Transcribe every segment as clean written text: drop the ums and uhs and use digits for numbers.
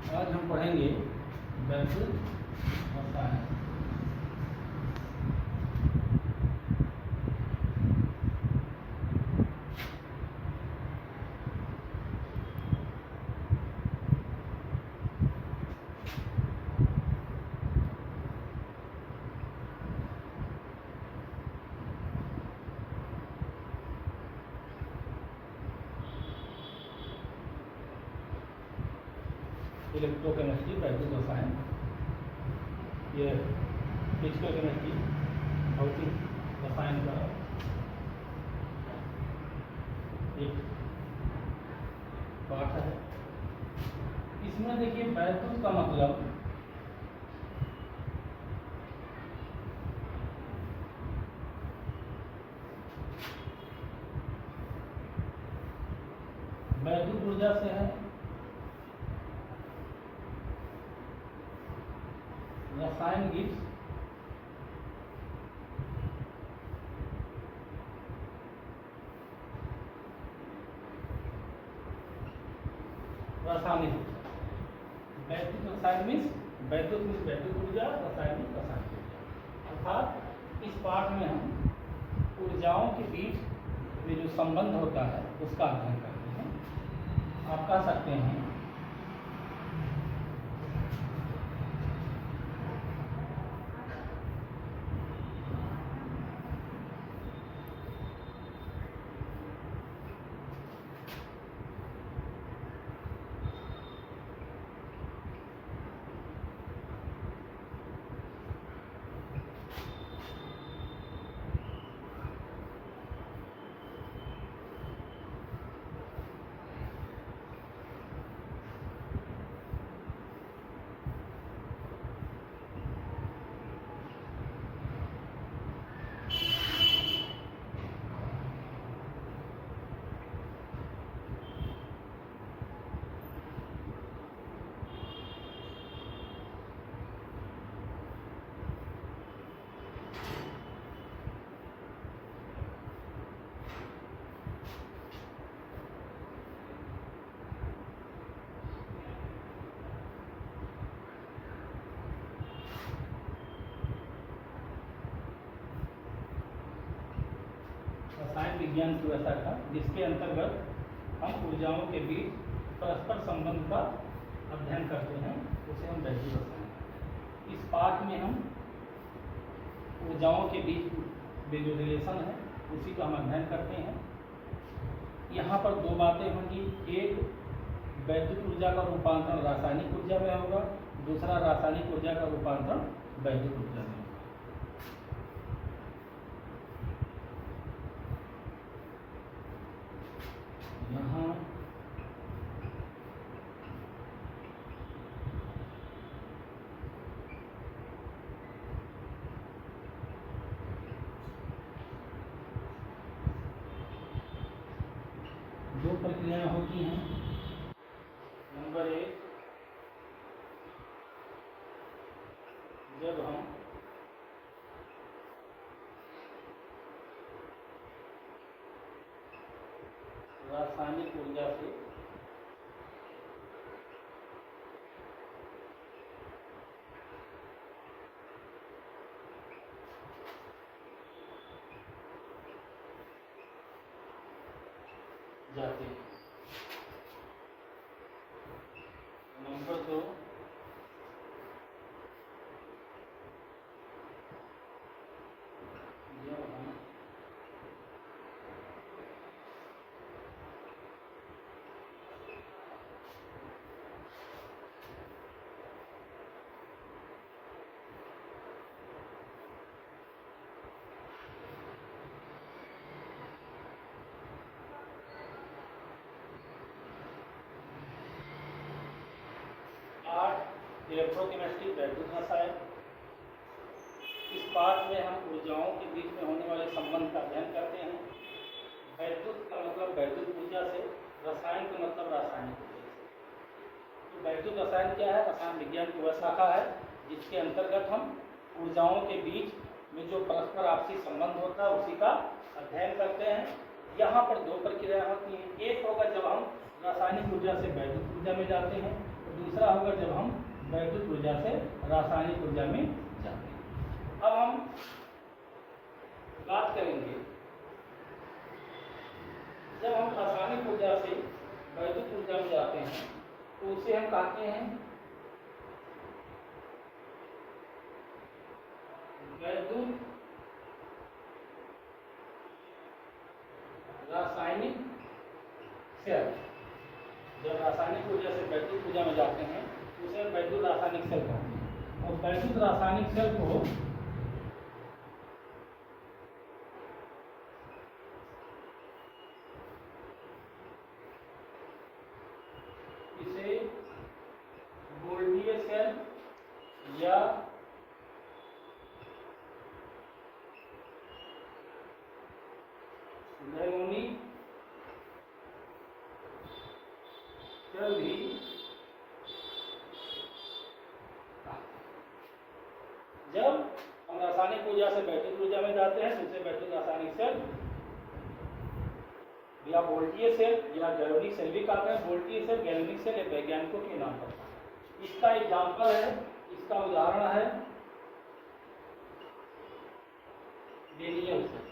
आज हम पढ़ेंगे वैद्युत रसायन। इलेक्ट्रोकेमिस्ट्री, वैद्युत रसायन, ये फिजिकल केमिस्ट्री, भौतिक रसायन का एक पाठ है। इसमें देखिए वैद्युत का मतलब वैद्युत ऊर्जा से है। रसायन गिव्स रासायनिक ऊर्जा। वैद्युत रसायन मीन्स वैद्युत ऊर्जा, रासायनिक रासायनिक ऊर्जा। अर्थात इस पाठ में हम ऊर्जाओं के बीच में जो संबंध होता है उसका अध्ययन करते हैं। आप कह सकते हैं रसायन विज्ञान की शाखा जिसके अंतर्गत हम ऊर्जाओं के बीच परस्पर संबंध का अध्ययन करते हैं उसे हम वैद्युत रसायन। इस पाठ में हम ऊर्जाओं के बीच में जो रिलेशन है उसी का हम अध्ययन करते हैं। यहाँ पर दो बातें होंगी, एक वैद्युत ऊर्जा का रूपांतरण रासायनिक ऊर्जा में होगा, दूसरा रासायनिक ऊर्जा का रूपांतरण वैद्युत ऊर्जा में। यहाँ दो प्रक्रियाएं होती हैं। नंबर एक, जब हम रासायनिक ऊर्जा से जाते हैं। नंबर दो, जब हम इलेक्ट्रोकेमिस्ट्री, वैद्युत रसायन। इस पाठ में हम ऊर्जाओं के बीच में होने वाले संबंध का अध्ययन करते हैं। वैद्युत का मतलब वैद्युत ऊर्जा से, रसायन का मतलब रासायनिक ऊर्जा से। तो वैद्युत रसायन क्या है? रसायन विज्ञान की वह शाखा है जिसके अंतर्गत हम ऊर्जाओं के बीच में जो परस्पर आपसी संबंध होता है उसी का अध्ययन करते हैं। यहाँ पर दो प्रक्रिया होती हैं। एक होगा जब हम रासायनिक ऊर्जा से वैद्युत ऊर्जा में जाते हैं, तीसरा होगा जब हम वैद्युत ऊर्जा से रासायनिक ऊर्जा में जाते हैं। अब हम बात करेंगे जब हम रासायनिक ऊर्जा से वैद्युत ऊर्जा में जाते हैं तो उसे हम कहते हैं वैद्युत रासायनिक सेल। जब रासायनिक ऊर्जा से वैद्युत ऊर्जा में जाते हैं तो उसे वैद्युत रासायनिक सेल कहते हैं। और वैद्युत रासायनिक सेल को इसे गोल्डीय सेल या गैलोनी सेल भी जब हम रासायनिक ऊर्जा से वैद्युत ऊर्जा में जाते हैं तो उसे वैद्युत रासायनिक सेल या वोल्टीय सेल या गैलोनिक सेल भी कहते हैं। वोल्टीय सेल गैलोनिक सेल एक वैज्ञानिकों के नाम पर। इसका एग्जाम्पल है, इसका उदाहरण है बेरिलियम सेल।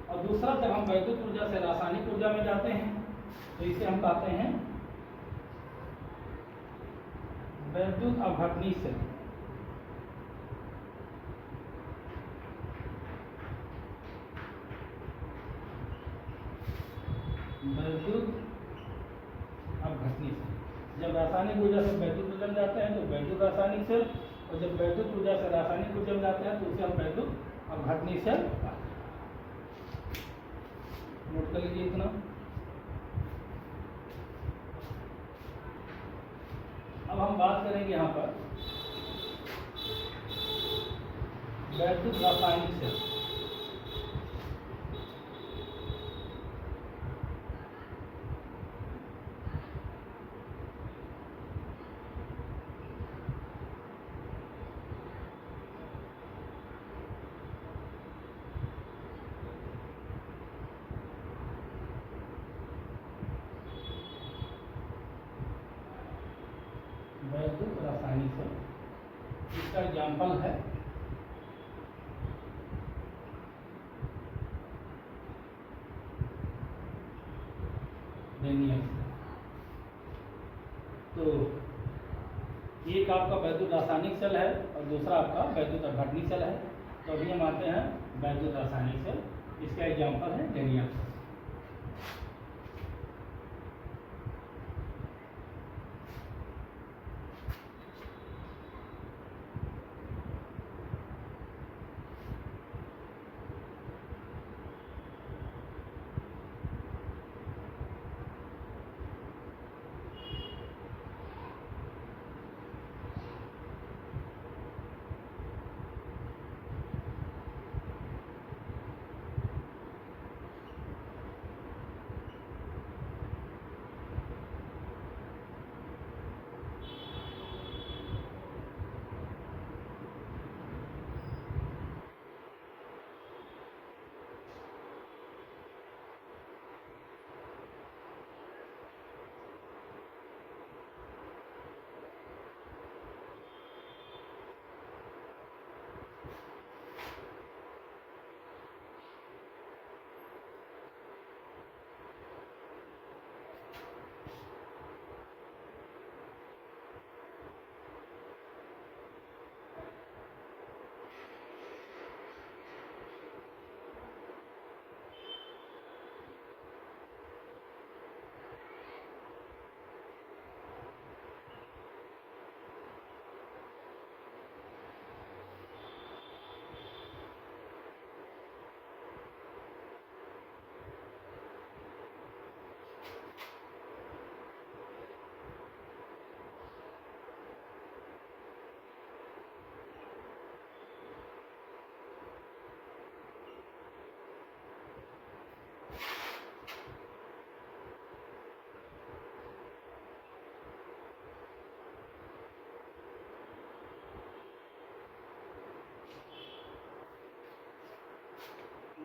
और दूसरा जब हम वैद्युत ऊर्जा से रासायनिक ऊर्जा में जाते हैं तो इसे हम कहते हैं वैद्युत अपघटनी सेल। वैद्युत अपघटनी सेल। जब रासायनिक ऊर्जा से वैद्युत ऊर्जा में जाते हैं तो वैद्युत रासायनिक सेल, और जब वैद्युत ऊर्जा से रासायनिक ऊर्जा में जाते हैं तो उसे हम वैद्युत अपघटनी सेल। नोट कर लीजिए इतना। अब हम बात करेंगे यहाँ पर वैद्युत रासायनिक सेल। वैद्युत रासायनिक सेल इसका एग्जाम्पल है बेरिलियम। तो एक आपका वैद्युत रासायनिक सेल है और दूसरा आपका वैद्युत अपघटनी सेल है। तो अभी हम आते हैं वैद्युत रासायनिक सेल, इसका एग्जाम्पल है बेरिलियम सेल।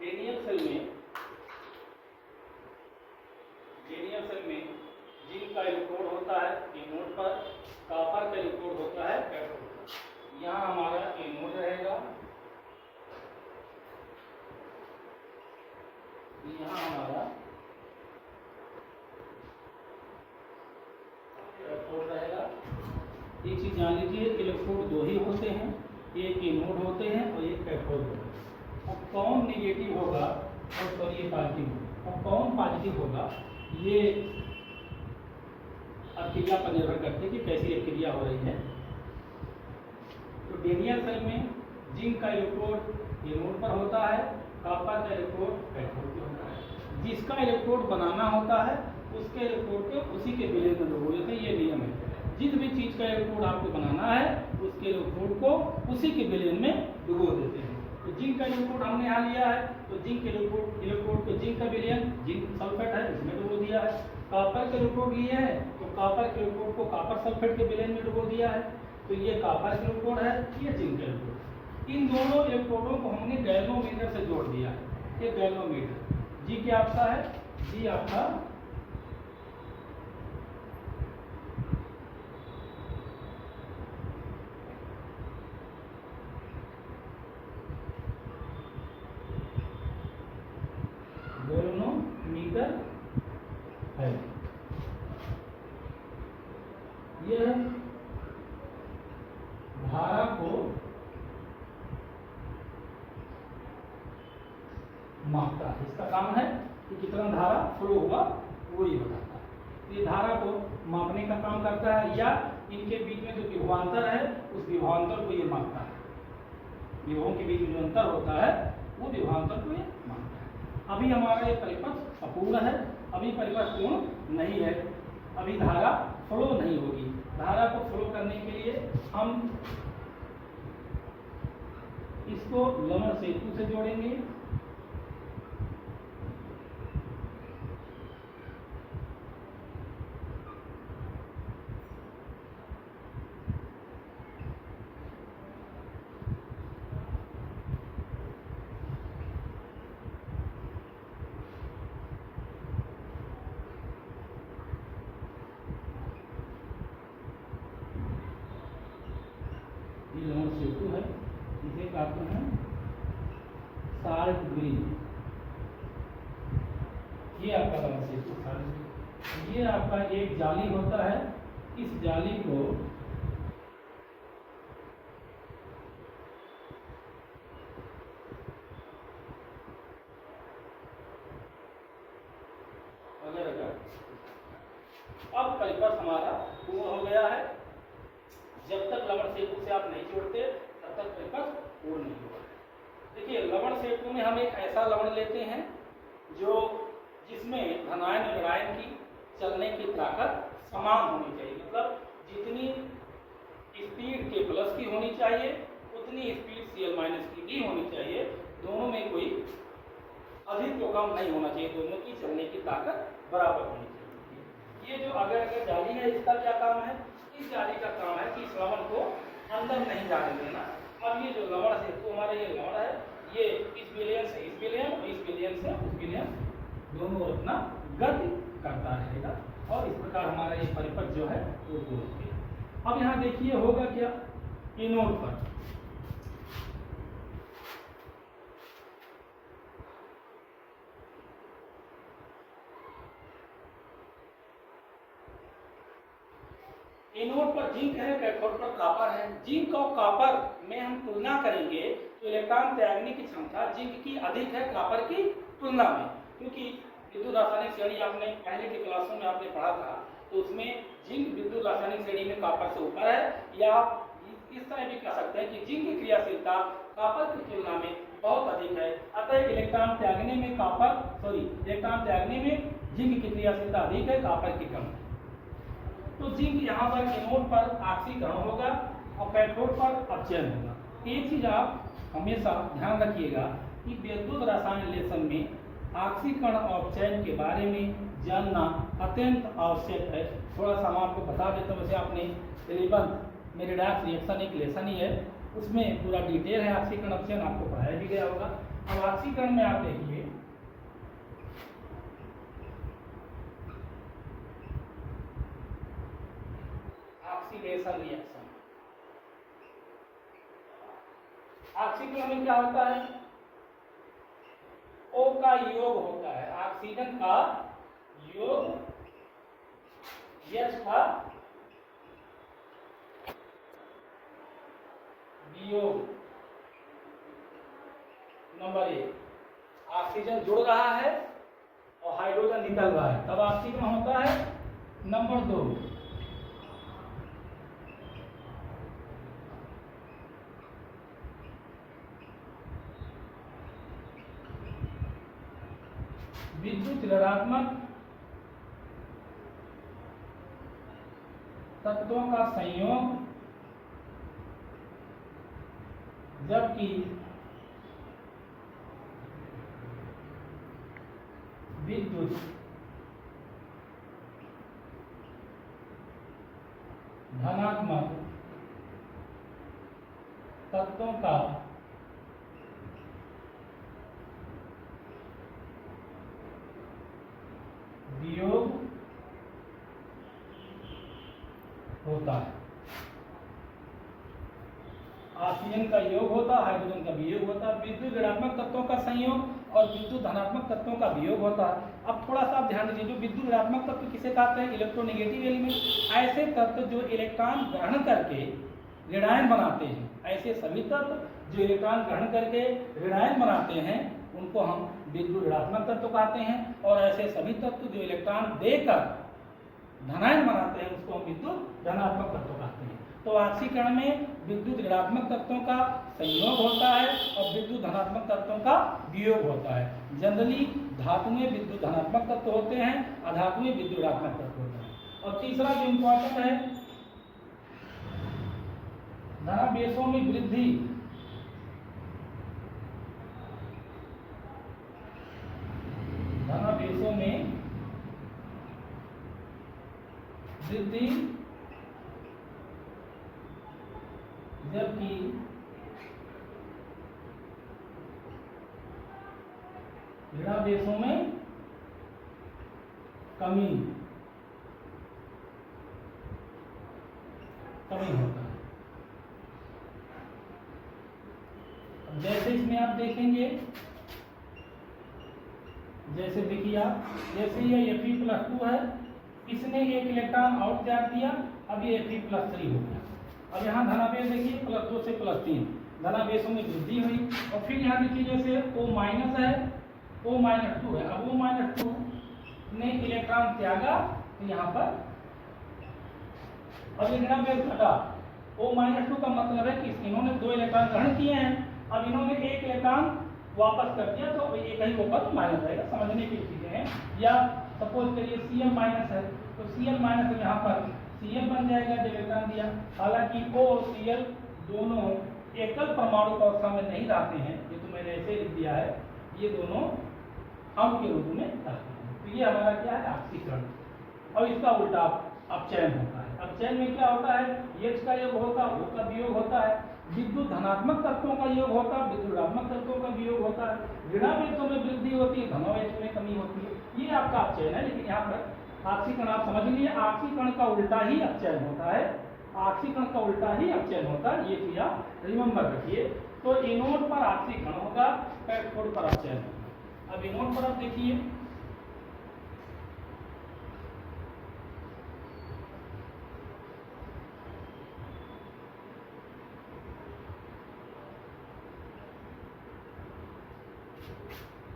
बेरिलियम सेल में का इलेक्ट्रोड होता है एनोड पर, कॉपर का इलेक्ट्रोड होता है कैथोड पर। यहाँ हमारा एनोड रहेगा, यहाँ हमारा कैथोड रहेगा। एक चीज जान लीजिए, इलेक्ट्रोड दो ही होते हैं, एक एनोड होते हैं और एक कैथोड होते हैं। अब कौन नेगेटिव होगा और तो ये पॉजिटिव होगा, और कौन पॉजिटिव होगा ये क्रिया पर निर्भर करते हैं कि कैसी क्रिया हो रही है। तो डेनियल सेल में जिंक का इलेक्ट्रोड एनोड पर होता है, कॉपर का इलेक्ट्रोड कैथोड पर होता है। जिसका इलेक्ट्रोड बनाना होता है उसके इलेक्ट्रोड को उसी के विलेन में डुबो देते हैं, ये नियम है। जिस भी चीज का इलेक्ट्रोड आपको बनाना है उसके इलेक्ट्रोड को उसी के विलेन में डुबो देते हैं। तो जिंक का इलेक्ट्रोड हमने यहाँ लिया है, तो जिंक के इलेक्ट्रोड को जिंक का विलेन जिंक सल्फेट है इसमें डुबो दिया है। कॉपर के इलेक्ट्रोड लिए है तो कॉपर के इलेक्ट्रोड को कॉपर सल्फेट के विलेन में डुबो दिया है। तो ये कॉपर के इलेक्ट्रोड है, ये जिंक के इलेक्ट्रोड। इन दोनों इलेक्ट्रोडों को हमने गैल्वेनोमीटर से जोड़ दिया है। ये गैल्वेनोमीटर जी क्या आपका है, जी आपका गैल्वेनोमीटर है। यह धारा को मापता है, इसका काम है कि कितना धारा फ्लो हुआ वो ये बताता है। ये धारा को मापने का काम करता है, या इनके बीच में जो विभवांतर है उस विभवांतर को ये मापता है। विभवों के बीच में जो अंतर होता है वो विभवांतर को ये मापता है। अभी हमारा ये परिपथ अपूर्ण है, अभी परिपथ पूर्ण नहीं है, अभी धारा फ्लो नहीं होगी। धारा को फ्लो करने के लिए हम इसको लवण सेतु से जोड़ेंगे। ये लवण सेतु है, इसे कहते हैं साल्ट ब्रिज। ये आपका लवण सेतु साल्ट ब्रिज। ये आपका एक जाली होता है, इस जाली को अब परिपथ हमारा पूर्ण हो गया है। जब तक लवण सेतु से आप नहीं जोड़ते तब तक परिपथ पूर्ण नहीं होगा। देखिए लवण सेतु में हम एक ऐसा लवण लेते हैं जो जिसमें धनायन और ऋणायन की चलने की ताकत समान होनी चाहिए, मतलब जितनी स्पीड के प्लस की होनी चाहिए उतनी स्पीड Cl- की भी होनी चाहिए। दोनों में कोई अधिक तो कम नहीं होना चाहिए, दोनों की चलने की ताकत बराबर होनी चाहिए। ये जो अगर जाली है इसका क्या काम है, इस जाली का काम है कि इस लवण को अंदर नहीं जाने देना। अब ये जो लवण सेतु हमारा ये लवण है, ये इस विलयन से इस विलयन और इस विलयन से उस विलयन दोनों अपना गति करता रहेगा और इस प्रकार हमारा ये परिपथ जो है वो पूर्ण हो गया। अब यहाँ देखिए होगा क्या, एनोड पर एनोड पर जिंक है, कैथोड पर कॉपर है। जिंक और कॉपर में हम तुलना करेंगे तो इलेक्ट्रॉन त्यागने की क्षमता जिंक की अधिक है कॉपर की तुलना में, क्योंकि विद्युत रासायनिक श्रेणी आपने पहले के क्लासों में आपने पढ़ा था, तो उसमें जिंक विद्युत रासायनिक श्रेणी में कॉपर से ऊपर है। या आप इस तरह भी कह सकते हैं कि जिंक की क्रियाशीलता कॉपर की तुलना में बहुत अधिक है, अतः इलेक्ट्रॉन त्यागने में इलेक्ट्रॉन त्यागने में जिंक की क्रियाशीलता अधिक है, कॉपर की कम है। तो जिंक यहाँ पर एनोड पर ऑक्सीकरण होगा और कैथोड पर अपचयन होगा। एक चीज आप हमेशा ध्यान रखिएगा कि विद्युत रसायन लेसन में ऑक्सीकरण और अपचयन के बारे में जानना अत्यंत आवश्यक है। थोड़ा सा मैं आपको बता देता हूँ, वैसे आपने 11 में रिडॉक्स रिएक्शन एक लेसन ही है, उसमें पूरा डिटेल है ऑक्सीकरण अपचयन, आपको पढ़ाया भी गया होगा। अब ऑक्सीकरण में आप देखिए, 1 ऑक्सीडेशन रिएक्शन। ऑक्सीकरण में क्या होता है, O का योग होता है, ऑक्सीजन का योग H का वियोग। नंबर 1, ऑक्सीजन जुड़ रहा है और हाइड्रोजन निकल रहा है, तब ऑक्सीकरण होता है। नंबर 2, विद्युत ऋणात्मक तत्वों का संयोग, जबकि विद्युत धनात्मक तत्वों का वियोग होता है। ऑक्सीजन का योग होता है, हाइड्रोजन का वियोग होता है, विद्युत ऋणात्मक तत्वों का संयोग और विद्युत धनात्मक तत्वों का वियोग होता है। अब थोड़ा सा आप ध्यान दीजिए, जो विद्युत ऋणात्मक तत्व किसे कहते हैं, इलेक्ट्रोनेगेटिव एलिमेंट। ऐसे तत्व जो इलेक्ट्रॉन ग्रहण करके ऋणायन बनाते हैं, ऐसे सभी तत्व जो इलेक्ट्रॉन ग्रहण करके ऋणायन बनाते हैं उनको हम विद्युत ऋणात्मक तत्व कहते हैं, और ऐसे सभी तत्व जो इलेक्ट्रॉन देकर धनायन बनाते हैं उसको हम विद्युत धनात्मक तत्व कहते हैं। तो ऑक्सीकरण में विद्युत ऋणात्मक तत्वों का संयोग होता है और विद्युत धनात्मक तत्वों का वियोग होता है। जनरली धातु में विद्युत धनात्मक तत्व होते हैं, अधातु में विद्युत ऋणात्मक तत्व होते हैं। और तीसरा जो इम्पोर्टेंट है, धनावेशों में वृद्धि। धनावेशों में वृद्धि, जबकि ऋणावेशों में कमी होता है। जैसे इसमें आप देखेंगे, जैसे देखिए आप, जैसे ये Fe+2 है, इसने एक इलेक्ट्रॉन आउट त्याग दिया, अब ये Fe+3 हो गया। अब यहाँ धनावेश देखिए +2 से +3, धनावेशों में वृद्धि हुई। और फिर यहाँ देखिए जैसे O- है, O-2 है, अब O-2 ने इलेक्ट्रॉन त्यागा तो यहाँ पर अब ऋणावेश घटा। O-2 का मतलब है कि इन्होंने 2 इलेक्ट्रॉन ग्रहण किए हैं, अब इन्होंने एक इलेक्ट्रॉन वापस कर दिया, तो एक ही ऊपर माइनस रहेगा, समझने की चीजें हैं। या सपोज करिए Cl- है, तो Cl- में यहाँ पर Cl बन जाएगा जो इलेक्ट्रॉन दिया। हालांकि O और Cl दोनों एकल परमाणु अवस्था में नहीं रहते हैं, ये तो मैंने ऐसे लिख दिया है, ये दोनों अणु के रूप में रहते हैं। तो ये हमारा क्या है, ऑक्सीकरण। और इसका उल्टा अपचयन होता है। अपचयन में क्या होता है, H का योग होता है, O का वियोग होता है, विद्युत धनात्मक तत्वों का योग होता है, विद्युत ऋणात्मक तत्वों का वियोग होता है, ऋणावेशों में वृद्धि होती है, धनावेशों में कमी होती है। ये आपका अपचयन है। लेकिन यहाँ पर ऑक्सीकरण आप समझ लीजिए, ऑक्सीकरण का उल्टा ही अपचयन होता है, ऑक्सीकरण का उल्टा ही अपचयन होता है, ये चीज आप रिमेंबर रखिए। तो एनोड पर ऑक्सीकरण होगा, कैथोड पर अपचयन होगा। अब एनोड पर आप देखिए,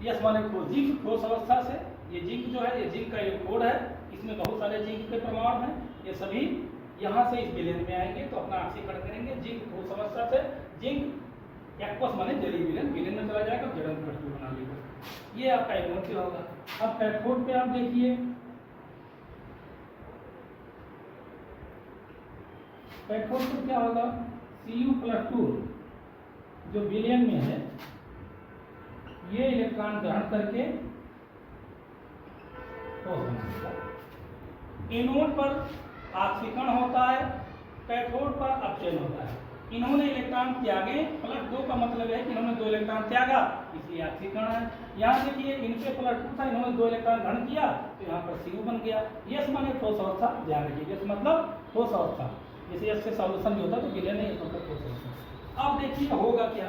यस माने जिंक ठोस अवस्था से, ये जिंक जो है, ये जिंक का एक कोड है, इसमें बहुत सारे जिंक के परमाणु हैं, ये सभी यहाँ से इस विलेन में आएंगे तो अपना ऑक्सीकरण करेंगे। जिंक ठोस अवस्था से, जिंक एक्वस माने जलीय विलेन, विलेन में चला जाएगा, जड़न प्रस्तुत बना लेगा। ये आपका एनोड से होगा। अब कैथोड पे आप देखिए, कैथोड पे क्या होगा, Cu+2 जो विलेन में है, ये इलेक्ट्रॉन ग्रहण करके ठोस बनाएगा। एनोड पर ऑक्सीकरण होता है, कैथोड पर अपचयन होता है। इन्होंने इलेक्ट्रॉन त्यागे, +2 का मतलब है कि इन्होंने 2 इलेक्ट्रॉन त्यागा, इसलिए ऑक्सीकरण है। यहाँ देखिए इनके +2 था, इन्होंने 2 इलेक्ट्रॉन ग्रहण किया तो यहाँ पर Cu बन गया। यस माने ठोस अवस्था, ध्यान रखिए, यस मतलब ठोस अवस्था। जैसे इससे सॉल्यूशन जो होता है तो विलयन नहीं होता तो सॉल्यूशन। अब देखिए होगा क्या,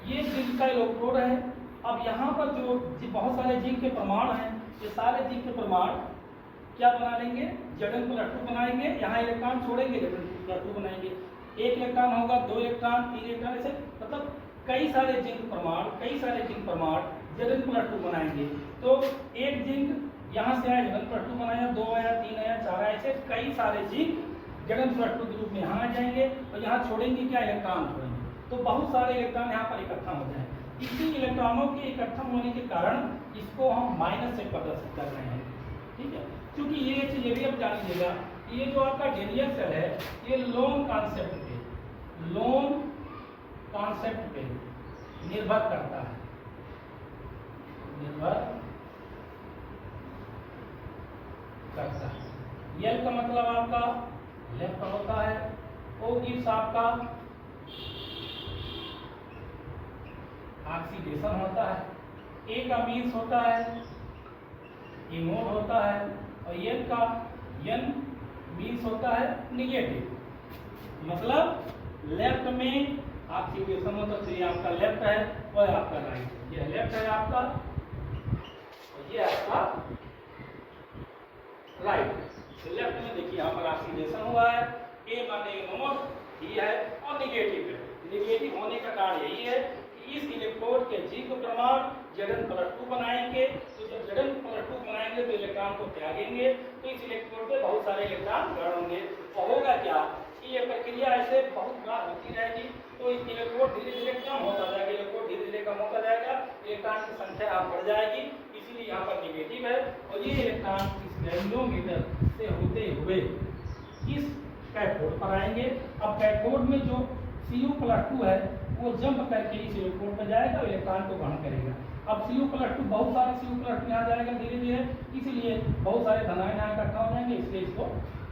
ये जिंक का इलेक्ट्रोड है। अब यहाँ पर जो बहुत सारे जिंक के परमाणु हैं, ये सारे जिंक के परमाणु क्या बना लेंगे, Zn+2 बनाएंगे। यहाँ इलेक्ट्रॉन छोड़ेंगे, Zn+2 बनाएंगे। एक इलेक्ट्रॉन होगा, 2 इलेक्ट्रॉन, 3 इलेक्ट्रॉन, ऐसे मतलब कई सारे जिंक परमाणु Zn+2 बनाएंगे। तो एक जिंक यहाँ से आया, Zn+2 बनाया, 2 आया, 3 आया, 4 आया, ऐसे कई सारे जिंक Zn+2 के रूप में यहाँ आ जाएंगे और यहाँ छोड़ेंगे क्या, इलेक्ट्रॉन छोड़ेंगे। तो बहुत सारे इलेक्ट्रॉन यहाँ पर इकट्ठा हो जाएंगे। इसी इलेक्ट्रॉनों के इकट्ठा होने के कारण इसको हम माइनस से प्रदर्शित कर रहे हैं, ठीक है। क्योंकि ये चीज ये भी आप जान लीजिएगा, ये जो आपका डेनियल सेल है ये लोन कॉन्सेप्ट पे निर्भर करता है, यल का मतलब आपका लेफ्ट होता है, ओ गिव्स आपका ऑक्सीडेशन होता है, ए का मीन्स होता है इनोड होता है, और एन का मीन्स होता है निगेटिव। मतलब लेफ्ट में ऑक्सीडेशन होता है, तो ये आपका लेफ्ट है और आपका राइट। ये लेफ्ट है आपका और ये आपका राइट। तो लेफ्ट में देखिए यहाँ पर ऑक्सीडेशन हुआ है, ए माने इनोड, ये है और निगेटिव है। निगेटिव होने का कारण यही है कि इस इलेक्ट्रोड के जिंक परमाणु Zn+2 बनाएंगे। तो जब Zn+2 बनाएंगे तो इलेक्ट्रॉन को त्यागेंगे, तो इस इलेक्ट्रोड पे बहुत सारे इलेक्ट्रॉन ग्रहण होंगे। और होगा क्या कि ये प्रक्रिया ऐसे बहुत बार होती रहेगी, तो इस इलेक्ट्रोड धीरे धीरे कम होता जाएगा, इलेक्ट्रोड धीरे धीरे कम होता जाएगा, इलेक्ट्रॉन की संख्या आप बढ़ जाएगी, इसीलिए यहाँ पर निगेटिव है। और ये इलेक्ट्रॉन इस गैल्वेनोमीटर से होते हुए इस कैथोड पर आएंगे। अब कैथोड में जो Cu+2 है वो जंप करके इस इलेक्ट्रोड में जाएगा और इलेक्ट्रॉन को ग्रहण करेगा। अब Cu+2 बहुत सारे Cu+2 यहाँ जाएगा धीरे धीरे, इसलिए बहुत सारे धनायन यहाँ इकट्ठा हो जाएंगे, इसलिए इसको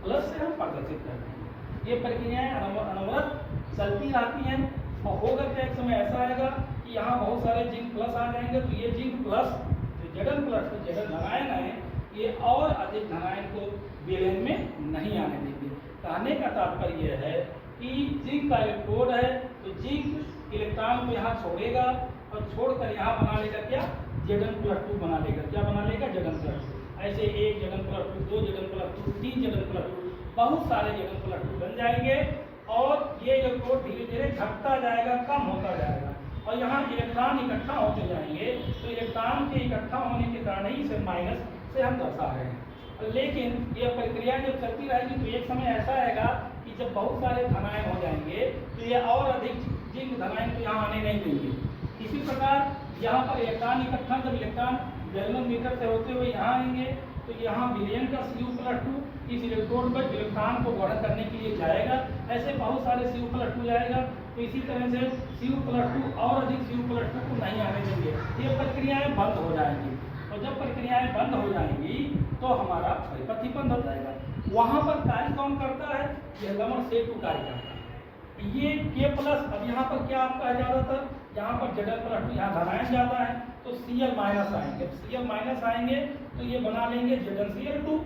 प्लस से हम प्रदर्शित करते हैं। ये प्रक्रियाएं अनवरत चलती रहती हैं। और होगा क्या, एक समय ऐसा आएगा कि यहाँ बहुत सारे जिंक प्लस आ जाएंगे, तो ये जिंक प्लस जो Zn+2 धनायन है ये और अधिक धनायन को विलयन में नहीं आने देंगे। कहने का तात्पर्य यह है कि जिंक का इलेक्ट्रोड है तो जिंक इलेक्ट्रॉन को यहाँ छोड़ेगा और छोड़कर यहाँ बना लेगा क्या, Zn+2 बना लेगा। क्या बना लेगा, Zn+2। ऐसे 1 Zn+2, 2 Zn+2, 3 Zn+2, बहुत सारे Zn+2 बन जाएंगे और ये इलेक्ट्रोड धीरे धीरे घटता जाएगा, कम होता जाएगा और यहाँ इलेक्ट्रॉन इकट्ठा होते जाएंगे। तो इलेक्ट्रॉन के इकट्ठा होने के कारण ही इसे माइनस से हम दर्शा रहे हैं। लेकिन ये प्रक्रिया जब चलती रहेगी तो एक समय ऐसा आएगा कि जब बहुत सारे धनायन हो जाएंगे तो ये और अधिक जिंक धनायन को यहाँ आने नहीं देंगे। इसी प्रकार यहाँ पर इलेक्ट्रॉन इकट्ठा, जब इलेक्ट्रॉन गैल्वेनोमीटर से होते हुए यहाँ आएंगे तो यहाँ विलयन का Cu+2 इस इलेक्ट्रोड पर इलेक्ट्रॉन को ग्रहण करने के लिए जाएगा। ऐसे बहुत सारे Cu+2 जाएगा, तो इसी तरह से Cu+2 और अधिक Cu+2 को नहीं आने देंगे। ये प्रक्रियाएं बंद हो जाएंगी और जब प्रक्रियाएं बंद हो जाएंगी तो हमारा परिपथी बंद हो जाएगा। वहां पर कार्य कौन करता है, यह लमण सेतु कार्य करता है। ये K+, अब यहाँ पर क्या आपका है ज्यादातर, यहाँ पर Zn+2 यहाँ धनायन जाता है तो Cl- आएंगे। Cl- आएंगे तो ये बना लेंगे ZnCl2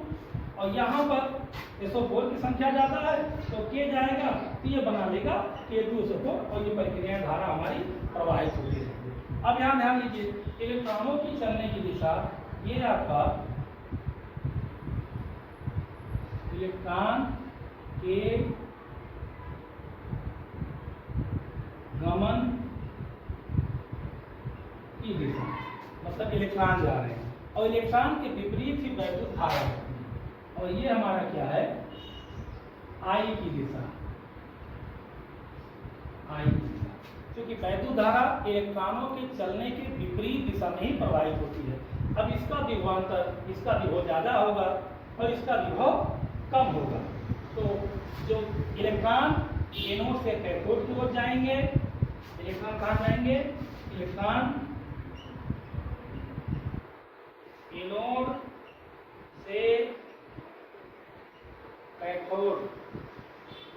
और यहाँ पर SO4 की संख्या ज्यादा है तो K जाएगा तो ये बना लेगा K2SO4 और ये प्रक्रिया धारा हमारी प्रवाहित होती रहेगी। अब यहाँ ध्यान दीजिए, इलेक्ट्रॉनों की चलने की दिशा, ये आपका इलेक्ट्रॉन के गमन की दिशा, मतलब इलेक्ट्रॉन जा रहे हैं और इलेक्ट्रॉन के विपरीत ही वैद्युत धारा होती है। और ये हमारा क्या है, I की दिशा, I की दिशा, क्योंकि वैद्युत धारा इलेक्ट्रॉनों के चलने के विपरीत दिशा में ही प्रवाहित होती है। अब इसका विभवांतर, इसका विभव ज्यादा होगा और इसका विभव कम होगा। तो जो इलेक्ट्रॉन एनोड से कैथोड की ओर जाएंगे, इलेक्ट्रॉन कहाँ जाएंगे, इलेक्ट्रॉन एनोड से कैथोड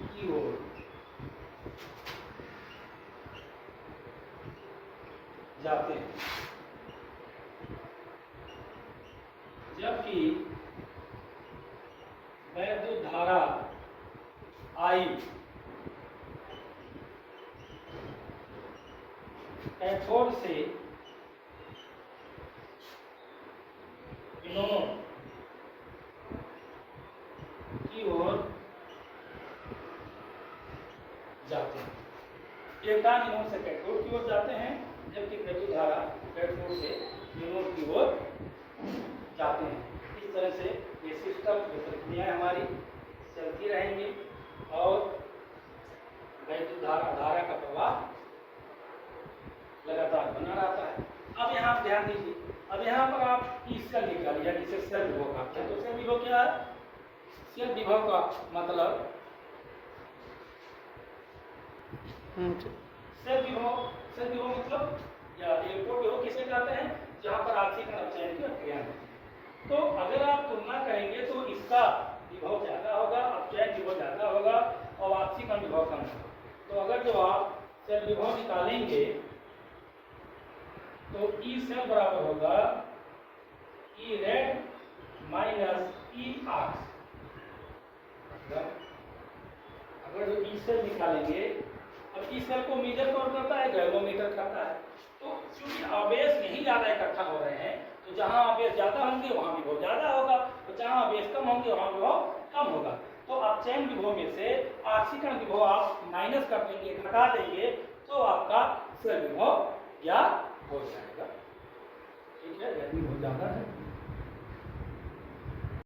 की ओर जाते हैं, जबकि वैद्युत धारा आई। कैथोड से एनोड की ओर जाते हैं। इलेक्ट्रॉन एनोड से कैथोड की ओर जाते हैं, जबकि वैद्युत धारा कैथोड से एनोड की ओर जाते हैं। इस तरह से ये सिस्टम, ये प्रक्रियाएं हमारी चलती रहेंगी और वैद्युत धारा का प्रवाह लगातार बना रहता है। अब यहाँ ध्यान दीजिए, अब यहाँ पर आप ई सेल निकालिए, जिसे सेल विभव कहते हैं। तो सेल विभव क्या है? सेल विभव का मतलब सेल विभव मतलब या इलेक्ट्रॉन विभव किसे कहते हैं? जहाँ पर आंशिक अपचयन की क्रिया होती है। तो अगर आप तुलना करेंगे तो इसका विभव ज्यादा होगा, अपचयन विभव ज्यादा होगा और आंशिक विभव कम होगा। तो अगर जो आप सेल विभव निकालेंगे तो ई सेल बराबर होगा ई रेड माइनस ई आर्क्स। अगर जो ई सेल निकालेंगे, अब ई सेल को मीटर कौन करता है? गैल्वेनोमीटर करता है। तो क्योंकि आवेश यही ज्यादा इकट्ठा हो रहे हैं, तो जहां आवेश ज्यादा होंगे वहां विभव ज्यादा होगा, और जहां आवेश कम होंगे वहां विभव कम होगा। तो अपचयन विभव में से आक्सीकरण विभव आप माइनस कर देंगे, घटा देंगे, तो आपका सेल विभव ज्ञात हो जाएगा। ठीक है, यदि विभव ज्यादा है